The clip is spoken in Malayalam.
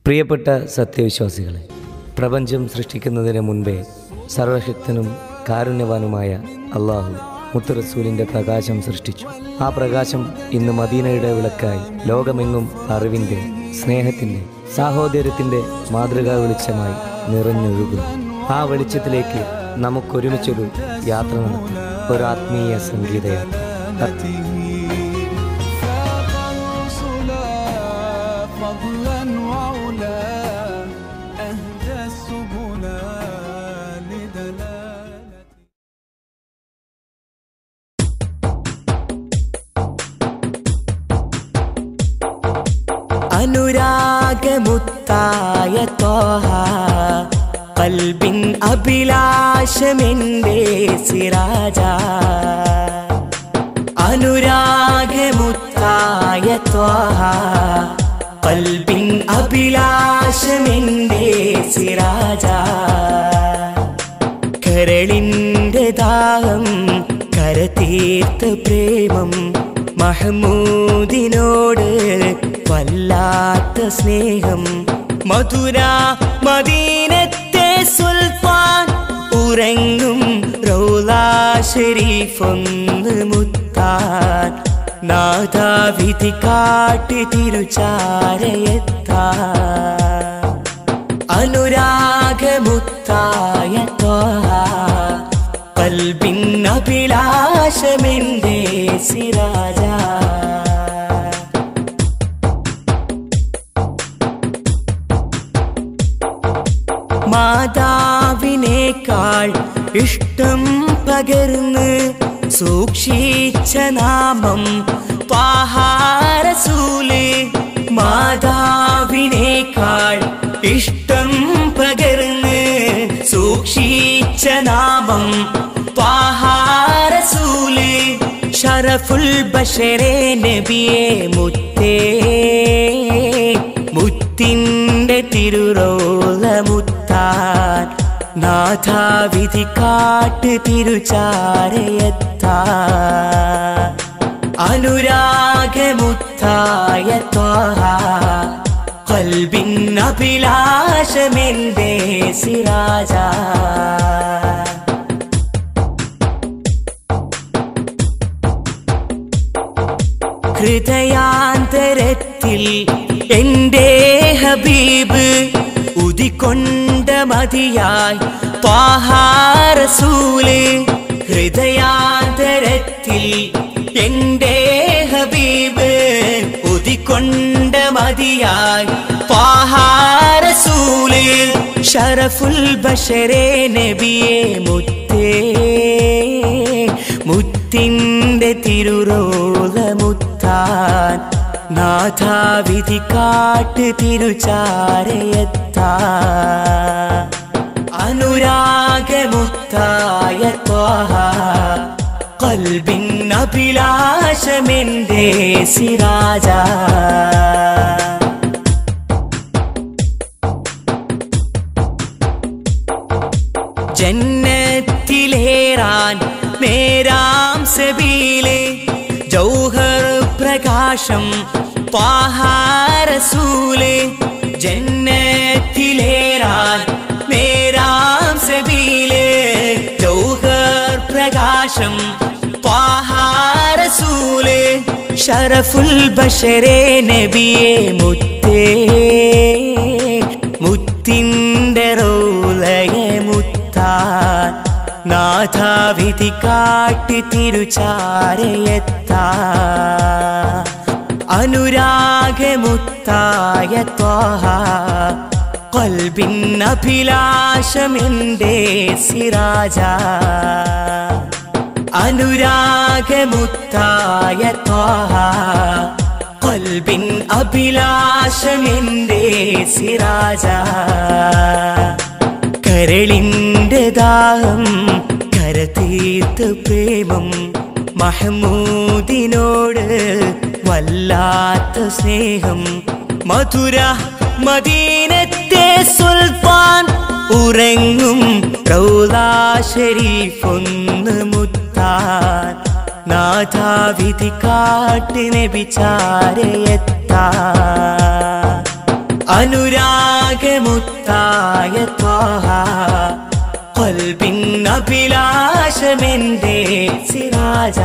പ്രിയപ്പെട്ട സത്യവിശ്വാസികളെ, പ്രപഞ്ചം സൃഷ്ടിക്കുന്നതിന് മുൻപേ സർവശക്തനും കാരുണ്യവാനുമായ അള്ളാഹു മുത്തുറസൂലിൻ്റെ പ്രകാശം സൃഷ്ടിച്ചു. ആ പ്രകാശം ഇന്ന് മദീനയുടെ വിളക്കായി ലോകമെങ്ങും അറിവിൻ്റെ, സ്നേഹത്തിൻ്റെ, സാഹോദര്യത്തിൻ്റെ മാതൃകാ വെളിച്ചമായി നിറഞ്ഞൊഴുകുന്നു. ആ വെളിച്ചത്തിലേക്ക് നമുക്കൊരുമിച്ചൊരു യാത്ര നടത്താം, ഒരാത്മീയ സംഗീതയാത്ര. അനുരാഗമുത്തായ ത്വാഹ ഖൽബിൻ അഭിലാഷമെന്റെ സിറാജ. അനുരാഗമുത്തായ ത്വാഹ ഖൽബിൻ അഭിലാഷമെന്റെ സിറാജ. കരളിൻ്റെ ദാഹം കരതീർത്ത പ്രേമം മഹ്മൂദിനോട് വല്ലാത്ത സ്നേഹം. മധുര മദീനത്തെ സുൽത്താൻ ഉറങ്ങും റൗളാ ശരീഫൊന്ന് മുത്താൻ. നാദാ വിധി കാട്ടി തിരുചാരയെത്താൻ. അനുരാഗമുത്തായ ത്വാഹ ഖൽബിൻ അഭിലാഷമെന്റെ സിറാജ. മാതാവിനേക്കാൾ ഇഷ്ടം പകർന്ന് സൂക്ഷിച്ച നാമം ത്വാഹ റസൂല്. മാതാവിനേക്കാൾ ഇഷ്ടം പകർന്ന് സൂക്ഷിച്ച നാമം ത്വാഹ റസൂല്. ശറഫുൽ ബശരെ നബിയെ മുത്തേ, മുത്തിൻ്റെ തിരുറോള മുത്താൻ. നാഥാ വിധി കാട്ട് തിരുചാരയെത്താൻ. അനുരാഗമുത്തായ ത്വാഹ ഖൽബിൻ അഭിലാഷമെന്റെ സിറാജ. ഹൃദയാന്തരത്തിൽ എൻ്റെ ഹബീബ് ഉദിക്കൊണ്ട മതിയായി ത്വാഹ റസൂല്. ഹൃദയാന്തരത്തിൽ എൻ്റെ ഹബീബ് ഉദിക്കൊണ്ട മതിയായി ത്വാഹ റസൂല്. ശറഫുൽ ബശരെ നബിയെ മുത്തേ, മുത്തിൻ്റെ തിരുറോള മുത്താൻ. നാഥാ വിധി കാട്ട് തിരുചാരയെത്താൻ. അനുരാഗമുത്തായ ത്വാഹ ഖൽബിൻ അഭിലാഷമെന്റെ സിറാജ. ജന്നത്തിലേറാൻ നേരാം സബീല് ജൗഹർ പ്രകാശം ത്വാഹ റസൂല്. ജന്നത്തിലേറാൻ നേരാം സബീല് ജൗഹർ പ്രകാശം ത്വാഹ റസൂല്. ശറഫുൽ ബശരെ നബിയെ മുത്തേ, മുത്തിൻ്റെ റൗളയെ മുത്താൻ. നാഥാ വിധി കാട്ടി തിരുചാരയെത്താൻ. അനുരാഗമുത്തായ ത്വാഹ ഖൽബിൻ അഭിലാഷമെന്റെ സിറാജ. അനുരാഗമുത്തായ ത്വാഹ ഖൽബിൻ അഭിലാഷമെന്റെ സിറാജ. കരളിൻ്റെ ദാഹം കരതീർത്ത പ്രേമം മഹ്മൂദിനോട് വല്ലാത്ത സ്നേഹം. മധുര മദീനത്തെ സുൽത്താൻ ഉറങ്ങും റൗളാ ശരീഫൊന്ന് മുത്താൻ. നാഥാ വിധി കാട്ട് നബി ചാരയെത്താൻ. അനുരാഗമുത്തായ ത്വാഹ ഖൽബിൻ അഭിലാഷമെന്റെ സിറാജ